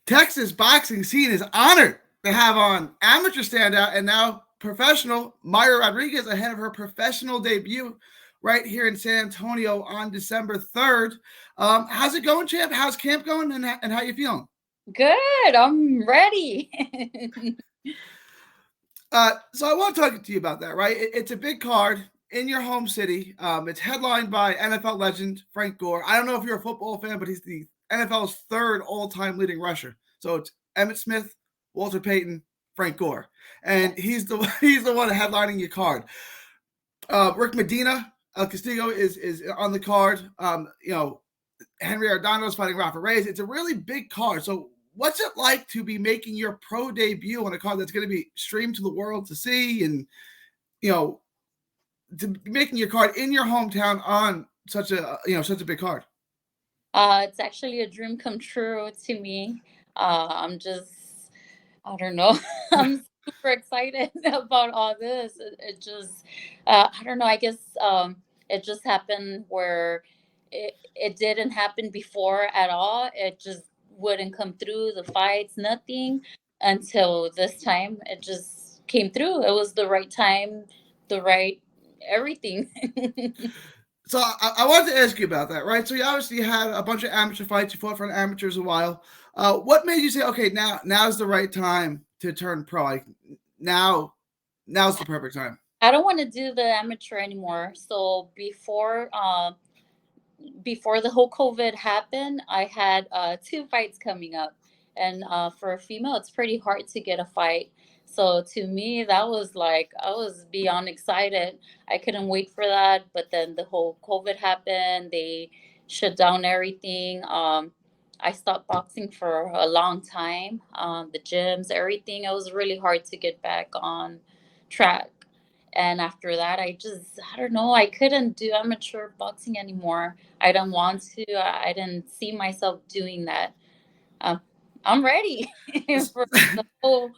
Texas boxing scene is honored to have on amateur standout and now professional Mayra Rodrigues ahead of her professional debut right here in San Antonio on December 3rd. How's it going, champ? How's camp going and how you feeling? Good. I'm ready. So I want to talk to you about that, right? It's a big card in your home city. It's headlined by NFL legend Frank Gore. I don't know if you're a football fan, but he's the NFL's third all-time leading rusher. So it's Emmitt Smith, Walter Payton, Frank Gore, and he's the one headlining your card. Rick Medina, El Castillo is on the card. Henry Ardando's fighting Rafa Reyes. It's a really big card. So what's it like to be making your pro debut on a card that's going to be streamed to the world to see, and you know, to be making your card in your hometown on such a big card? It's actually a dream come true to me. I'm just, I don't know. I'm super excited about all this. It just, I don't know. I guess it just happened where it didn't happen before at all. It just wouldn't come through the fights, nothing until this time. It just came through. It was the right time, the right everything. So I wanted to ask you about that, right? So you obviously had a bunch of amateur fights. You fought for amateurs a while. What made you say, okay, now's the right time to turn pro? Like now's the perfect time. I don't want to do the amateur anymore. So before the whole COVID happened, I had two fights coming up, and for a female, it's pretty hard to get a fight. So to me, that was like I was beyond excited. I couldn't wait for that. But then the whole COVID happened. They shut down everything. I stopped boxing for a long time. The gyms, everything. It was really hard to get back on track. And after that, I don't know, I couldn't do amateur boxing anymore. I don't want to. I didn't see myself doing that. Um, I'm ready for the whole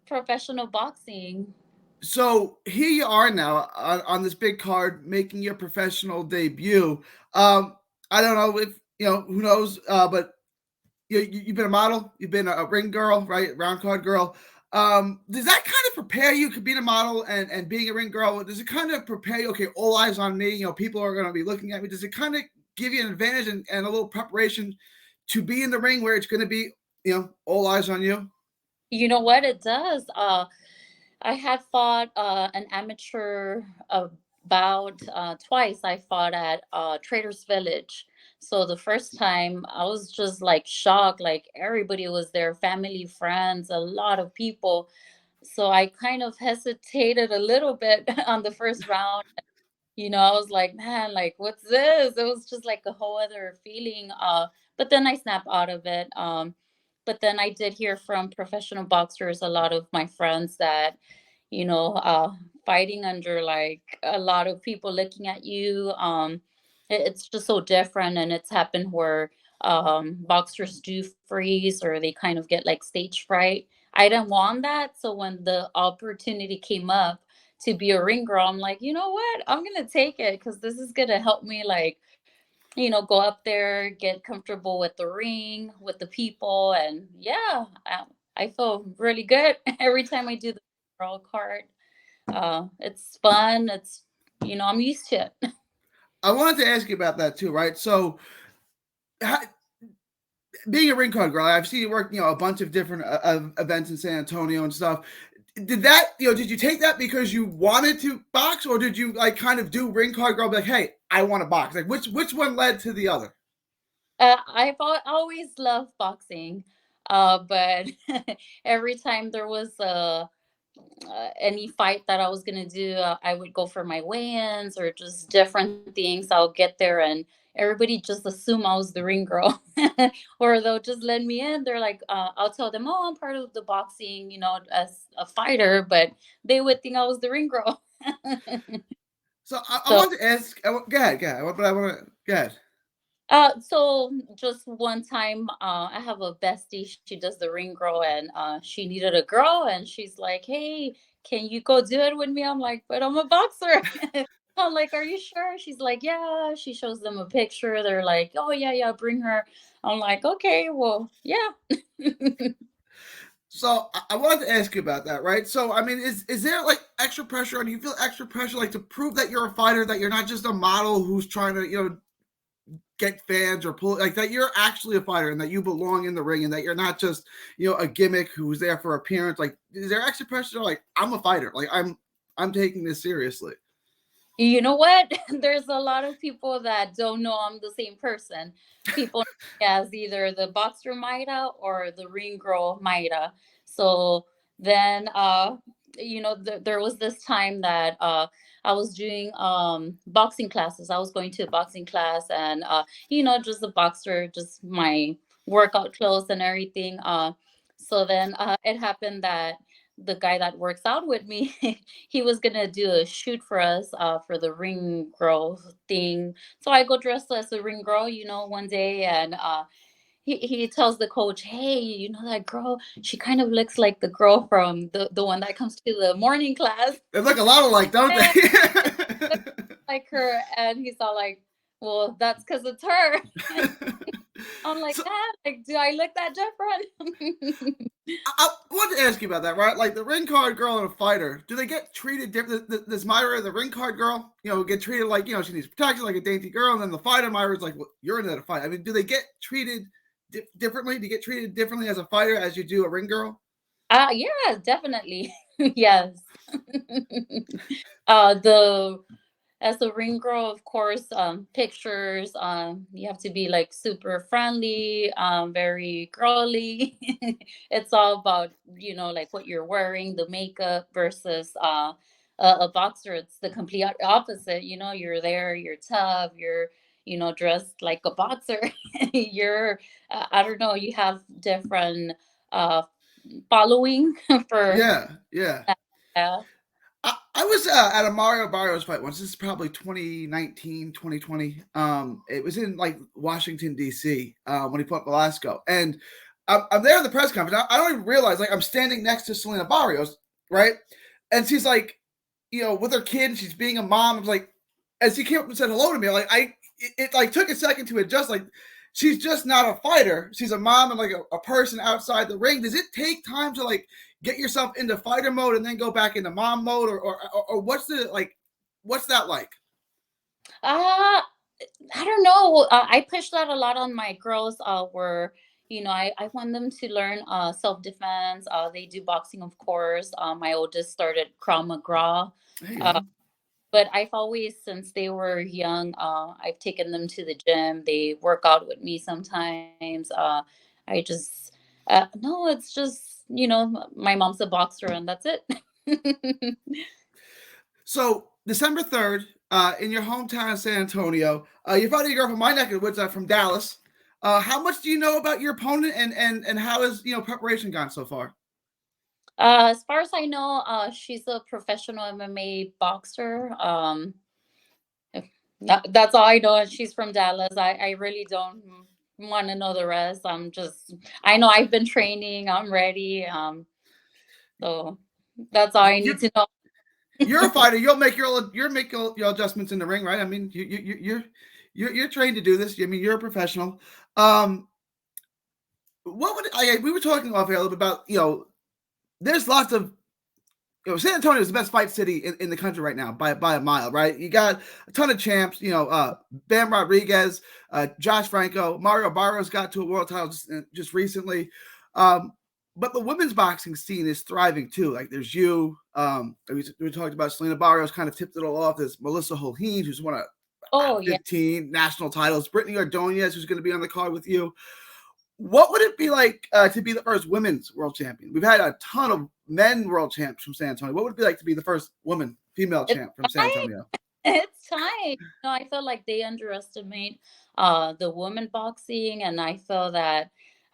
professional boxing. So here you are now on this big card, making your professional debut. I don't know if who knows, but you've been a model, you've been a ring girl, right? Round card girl. Does that kind of prepare you? Could being a model and being a ring girl, does it kind of prepare you? Okay, all eyes on me. People are going to be looking at me. Does it kind of give you an advantage and a little preparation to be in the ring where it's going to be, all eyes on you? You know what it does? I had fought an amateur bout twice. I fought at Traders Village. So the first time I was just like shocked, like everybody was there, family, friends, a lot of people. So I kind of hesitated a little bit on the first round. I was like, man, like what's this? It was just like a whole other feeling. But then I snapped out of it. But then I did hear from professional boxers, a lot of my friends that, you know, uh, fighting under like a lot of people looking at you. It's just so different, and it's happened where boxers do freeze or they kind of get like stage fright. I didn't want that, so when the opportunity came up to be a ring girl, I'm like, you know what? I'm gonna take it because this is gonna help me like, go up there, get comfortable with the ring, with the people, and yeah, I feel really good every time I do the girl card. It's fun. I'm used to it. I wanted to ask you about that too, right? So, how, being a ring card girl, I've seen you work, a bunch of different events in San Antonio and stuff. Did you take that because you wanted to box, or did you like kind of do ring card girl, be like, hey, I want to box? Like, which one led to the other? Always loved boxing, but every time there was any fight that I was gonna do, I would go for my weigh-ins or just different things. I'll get there and everybody just assume I was the ring girl, or they'll just let me in. They're like, I'll tell them, "Oh, I'm part of the boxing, as a fighter," but they would think I was the ring girl. So I so wanted to ask. Go ahead. But I want to go ahead. So just one time, I have a bestie. She does the ring girl, and she needed a girl, and she's like, "Hey, can you go do it with me?" I'm like, "But I'm a boxer." I'm like, "Are you sure?" She's like, "Yeah." She shows them a picture. They're like, "Oh yeah, yeah, bring her." I'm like, okay, well, yeah. So I wanted to ask you about that, right? So I mean, is there like extra pressure, and do you feel extra pressure like to prove that you're a fighter, that you're not just a model who's trying to get fans or pull, like that you're actually a fighter and that you belong in the ring and that you're not just a gimmick who's there for appearance? Like, is there extra pressure? Like, I'm a fighter. Like, I'm taking this seriously. You know what? There's a lot of people that don't know I'm the same person. People know me as either the boxer Mayra or the ring girl Mayra. So then, there was this time that I was doing boxing classes. I was going to a boxing class, and just a boxer, just my workout clothes and everything. So then it happened that the guy that works out with me, he was gonna do a shoot for us for the ring girl thing. So I go dressed as a ring girl, one day, and he tells the coach, hey, that girl, she kind of looks like the girl from the one that comes to the morning class. They look a lot alike, don't Yeah, they? like her. And he's all like, well, that's because it's her. I'm like, So ah, like, do I look that different? I wanted to ask you about that, right? Like the ring card girl and a fighter, do they get treated different? This Myra, the ring card girl, get treated like she needs protection, like a dainty girl, and then the fighter Myra's like, well, you're in that fight. I mean, do they get treated differently? Do you get treated differently as a fighter as you do a ring girl? Yeah, definitely. Yes. The As a ring girl, of course, pictures, you have to be like super friendly, very girly. It's all about, like what you're wearing, the makeup versus a boxer. It's the complete opposite. You're there, you're tough, you're, dressed like a boxer. You're, I don't know, you have different uh, following for Yeah, yeah. that. I was at a Mario Barrios fight once. This is probably 2019, 2020. It was in like Washington D.C. When he fought Velasco, and I'm there in the press conference. I don't even realize like I'm standing next to Selena Barrios, right? And she's like, with her kid, and she's being a mom. I was like, as she came up and said hello to me, like it like took a second to adjust. Like, she's just not a fighter. She's a mom and like a person outside the ring. Does it take time to like get yourself into fighter mode and then go back into mom mode, or what's that like? Uh, I don't know. I push that a lot on my girls. Where I want them to learn self defense. They do boxing, of course. My oldest started Krav Maga. There you Uh, go. but I've always, since they were young, I've taken them to the gym. They work out with me sometimes. I just, no, it's just, my mom's a boxer and that's it. So December 3rd, in your hometown of San Antonio, you're fighting a girl from my neck of the woods, from Dallas. How much do you know about your opponent, and how has preparation gone so far? As far as I know, she's a professional MMA boxer. That's all I know. And she's from Dallas. I really don't want to know the rest. I know I've been training. I'm ready. So that's all I You need to know. you're a fighter. You'll make your adjustments in the ring, right? I mean, you're trained to do this. I mean, you're a professional. Um, what would we were talking off air a little bit about there's lots of San Antonio is the best fight city in the country right now by a mile, right? You got a ton of champs, Bam Rodrigues, Josh Franco, Mario Barrios got to a world title just recently. Um, but the women's boxing scene is thriving too. Like there's we talked about Selena Barrios kind of tipped it all off. There's Melissa Holheen, who's won Oh yeah. 15 national titles. Brittany Ordonez, who's going to be on the card with you. What would it be like to be the first women's world champion? We've had a ton of men world champs from San Antonio. What would it be like to be the first female It's champ from San time. Antonio? It's time. I feel like they underestimate the women boxing, and I feel that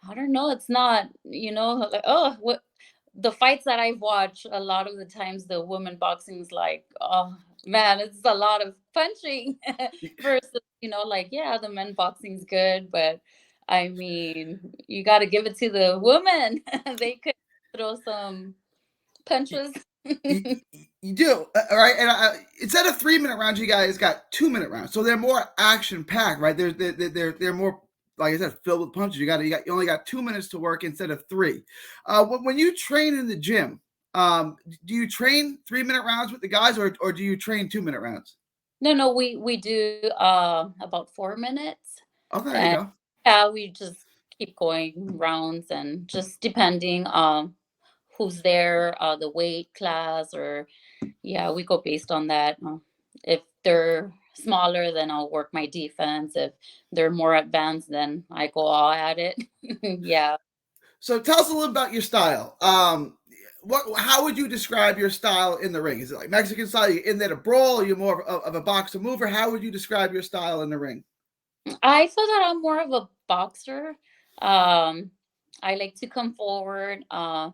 I don't know. It's not like, oh, what the fights that I've watched. A lot of the times, the women boxing is like, oh man, it's a lot of punching versus like, yeah, the men boxing's good, but I mean, you got to give it to the women. They could throw some punches. You, you do, all right. And instead of 3 minute rounds, you guys got 2 minute rounds, so they're more action packed, right? They're more like I said, filled with punches. You only got 2 minutes to work instead of three. When you train in the gym, do you train 3 minute rounds with the guys, or do you train 2 minute rounds? No, no, we do about 4 minutes, Oh, there you and go. yeah, we just keep going rounds, and just depending who's there, the weight class, or yeah, we go based on that. If they're smaller, then I'll work my defense. If they're more advanced, then I go all at it. Yeah. So tell us a little about your style. How would you describe your style in the ring? Is it like Mexican style? You in there to brawl? Are you more of a boxer mover? How would you describe your style in the ring? I feel that I'm more of a boxer. Um, I like to come forward. I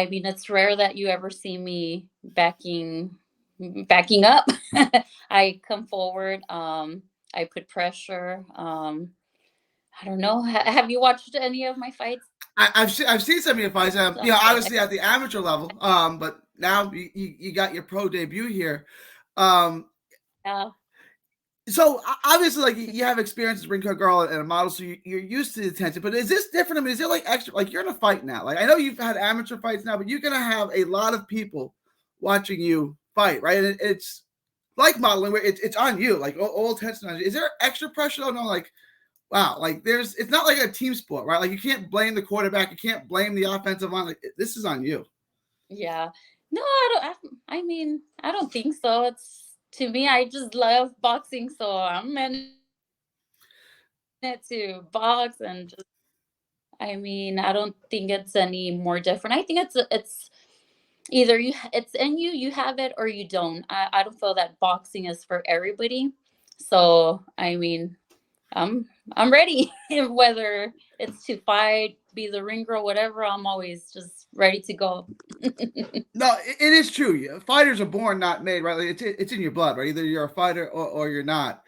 mean, it's rare that you ever see me backing up. I come forward. I put pressure. I don't know. Have you watched any of my fights? I've seen some of your fights. Okay. Obviously at the amateur level. But now you got your pro debut here. Um, Yeah. so obviously, like you have experience as a ring card girl and a model, so you're used to the attention. But is this different? I mean, is it like extra? Like you're in a fight now. Like I know you've had amateur fights now, but you're gonna have a lot of people watching you fight, right? And it's like modeling where it's on you, like all attention on you. Is there extra pressure? Oh no, like wow, like it's not like a team sport, right? Like you can't blame the quarterback, you can't blame the offensive line. Like this is on you. Yeah. No, I don't. I mean, I don't think so. It's to me, I just love boxing, so I'm in it to box and just. I mean, I don't think it's any more different. I think it's either it's in you, you have it, or you don't. I don't feel that boxing is for everybody. So I mean, I'm ready. Whether it's to fight, be the ring girl, whatever, I'm always just ready to go. No, it is true. Fighters are born, not made, right? Like it's in your blood, right? Either you're a fighter or you're not.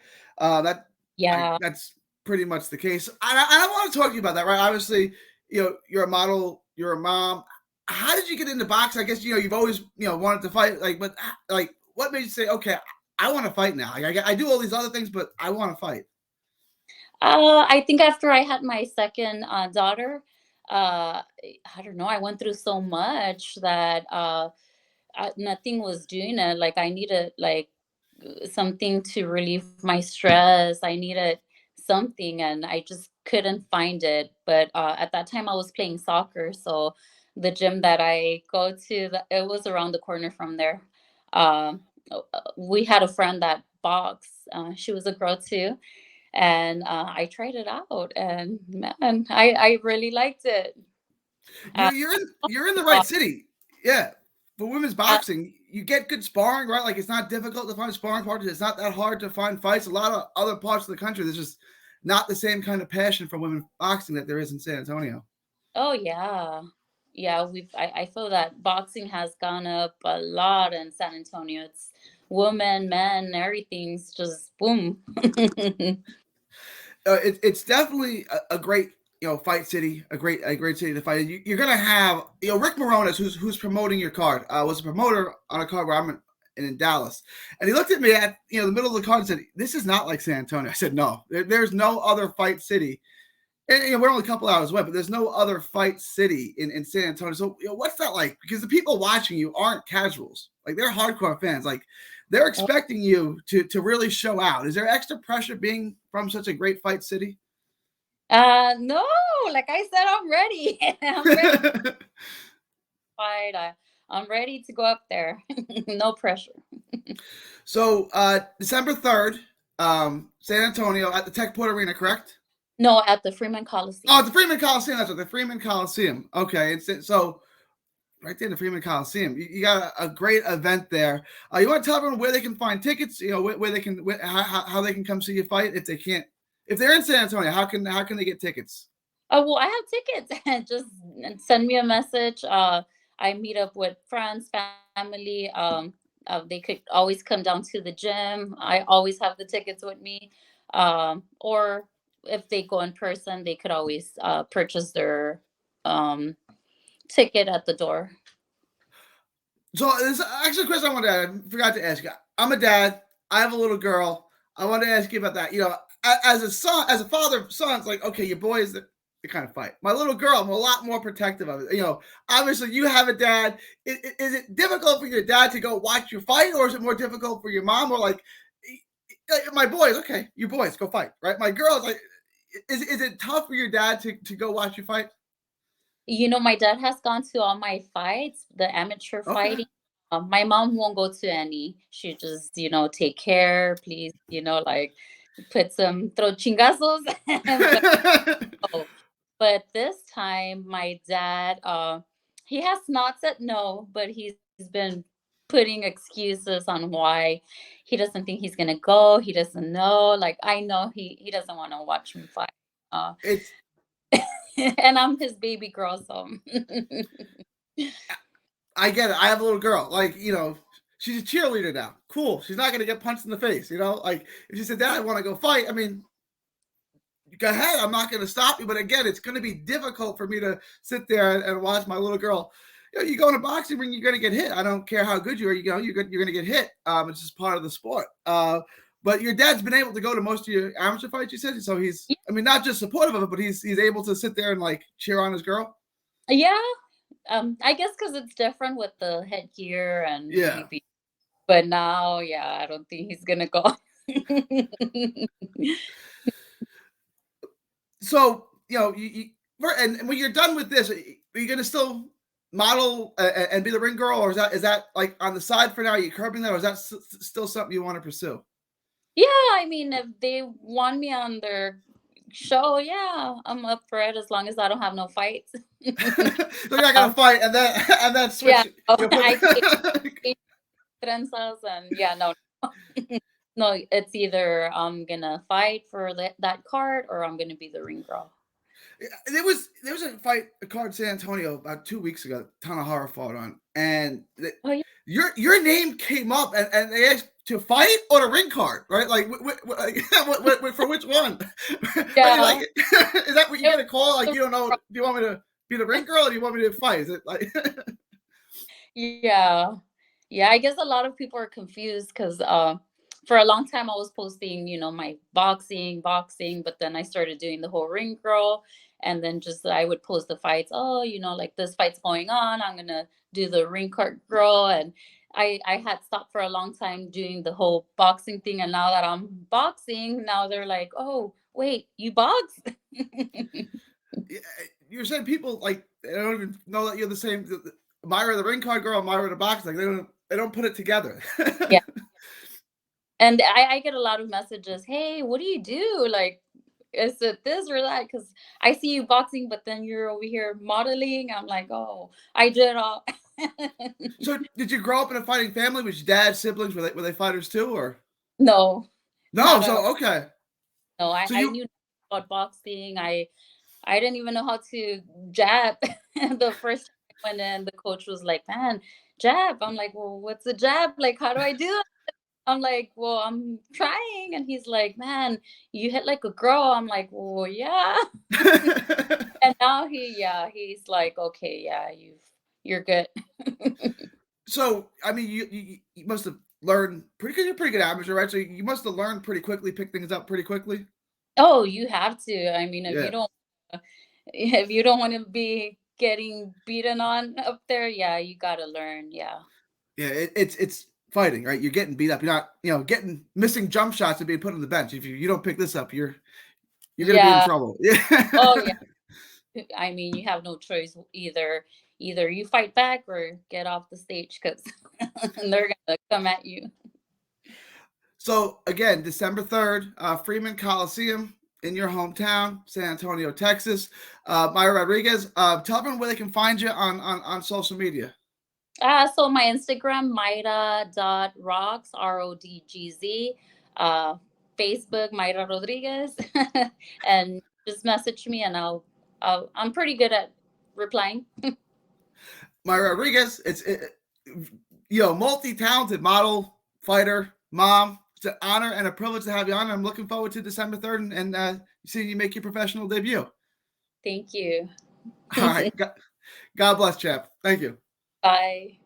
Yeah. That's pretty much the case. I want to talk to you about that, right? Obviously, you're a model, you're a mom. How did you get into boxing? I guess you've always wanted to fight, like, but like, what made you say, okay, I want to fight now? Like, I do all these other things, but I want to fight. I think after I had my second daughter, I don't know. I went through so much that nothing was doing it. Like I needed something to relieve my stress. I needed something, and I just couldn't find it. But at that time, I was playing soccer, so the gym that I go to, it was around the corner from there. Um, we had a friend that boxed. She was a girl too, and I tried it out, and man, I really liked it. Uh, You're in the right city. Yeah. For women's boxing, you get good sparring, right? Like it's not difficult to find sparring partners. It's not that hard to find fights. A lot of other parts of the country, there's just not the same kind of passion for women boxing that there is in San Antonio. oh yeah, yeah. I feel that boxing has gone up a lot in San Antonio. It's women, men, everything's just boom. It's definitely a great fight city, a great city to fight. You're gonna have Rick Moronis, who's promoting your card, was a promoter on a card where I'm in Dallas, and he looked at me at the middle of the card and said, "This is not like San Antonio." I said, "No, there's no other fight city." And we're only a couple hours away, but there's no other fight city in San Antonio. So what's that like? Because the people watching you aren't casuals; like they're hardcore fans. Like they're expecting you to really show out. Is there extra pressure being from such a great fight city? No, like I said, I'm ready. I'm ready to fight. I'm ready to go up there. No pressure. So December 3rd, San Antonio at the Techport Arena, correct? No, at the Freeman Oh, Coliseum. it's the Freeman Coliseum. That's what the Freeman Coliseum. Okay, so right there in the Freeman Coliseum, you got a great event there. You want to tell everyone where they can find tickets? Where they can how they can come see you fight if they can't, if they're in San Antonio. How can they get tickets? Oh, well, I have tickets. Just send me a message. I meet up with friends, family. They could always come down to the gym. I always have the tickets with me. Or if they go in person, they could always purchase their um, ticket at the door. So this actually a question I forgot to ask you. I'm a dad. I have a little girl. I want to ask you about that. as a son, as a father of sons, like, okay, your boys, they kind of fight. My little girl, I'm a lot more protective of it. Obviously, you have a dad. Is it difficult for your dad to go watch you fight, or is it more difficult for your mom? Or like, my boys, okay, you boys go fight, right? My girls, like, is it tough for your dad to go watch you fight? My dad has gone to all my fights, the amateur Okay. fighting. My mom won't go to any. She just, take care, please, like put some throw chingazos. but oh, but this time my dad, he has not said no, but he's been putting excuses on why he doesn't think he's gonna go. He doesn't know. Like I know he doesn't want to watch me fight. Uh, it's and I'm his baby girl, so I get it. I have a little girl. Like, she's a cheerleader now. Cool. She's not gonna get punched in the face. Like if she said, "Dad, I want to go fight," I mean, go ahead. I'm not gonna stop you. But again, it's gonna be difficult for me to sit there and watch my little girl. You go in a boxing ring, you're gonna get hit. I don't care how good you are. You're gonna get hit. It's just part of the sport. But your dad's been able to go to most of your amateur fights. You said so. He's, I mean, not just supportive of it, but he's able to sit there and like cheer on his girl. yeah. I guess because it's different with the headgear and Yeah. PP. But now, yeah, I don't think he's gonna go. So and when you're done with this, are you gonna still model and be the ring girl, or is that like on the side for now? Are you curbing that, or is that still something you want to pursue? Yeah, I mean, if they want me on their show, yeah, I'm up for it as long as I don't have no fights. So you're not gonna fight and then Yeah, switch. I hate trenzas and yeah, no, no, it's either I'm gonna fight for that card or I'm gonna be the ring girl. There was a fight, a card in San Antonio about 2 weeks ago. Tanahara fought on, and Oh yeah, your name came up, and they asked to fight or a ring card, right? Like, for which one? Are you like, yeah. is that what you It get a call? Like, was you don't know? Do you want me to be the ring girl, or do you want me to fight? Is it like? Yeah. Yeah, I guess a lot of people are confused because for a long time I was posting, my boxing, but then I started doing the whole ring girl and then just I would post the fights. Oh, like this fight's going on. I'm gonna do the ring card girl. And I had stopped for a long time doing the whole boxing thing. And now that I'm boxing, now they're like, oh, wait, you box? You're saying people like they don't even know that you're the same. Myra the ring card girl, Myra the box. Like they don't put it together. Yeah. And I get a lot of messages. Hey, what do you do? Like, is it this or that? Because I see you boxing, but then you're over here modeling. I'm like, oh, I do it all. So, did you grow up in a fighting family? Was your dad, siblings, were they fighters too, or No, no? not at all. So okay. No, So I you knew about boxing. I didn't even know how to jab. The first time I went in, the coach was like, "Man, jab." I'm like, "Well, what's a jab? Like, how do I do it?" I'm like, "Well, I'm trying." And he's like, "Man, you hit like a girl." I'm like, "Well, yeah." And now yeah, he's like, "Okay, yeah, you're good." So I mean, you must have learned pretty good. You're a pretty good amateur, right? So you must have learned pretty quickly, pick things up pretty quickly. Oh, you have to. I mean, Yeah, if you don't want to be getting beaten on up there, yeah, you got to learn. Yeah. yeah. It's fighting, right? You're getting beat up. You're not, getting missing jump shots and being put on the bench. If you don't pick this up, you're gonna be in Yeah. trouble. Oh, Yeah. yeah. I mean, you have no choice. Either you fight back or get off the stage because they're gonna come at you. So again, December 3rd, Freeman Coliseum in your hometown, San Antonio, Texas. Mayra Rodrigues, tell them where they can find you on social media. So my Instagram, Mayra.rocks, RODGZ. Uh, Facebook, Mayra Rodrigues. And just message me and I'm pretty good at replying. Mayra Rodrigues, multi-talented model, fighter, mom. It's an honor and a privilege to have you on. I'm looking forward to December 3rd and seeing you make your professional debut. Thank you. All right. God bless, chap. Thank you. Bye.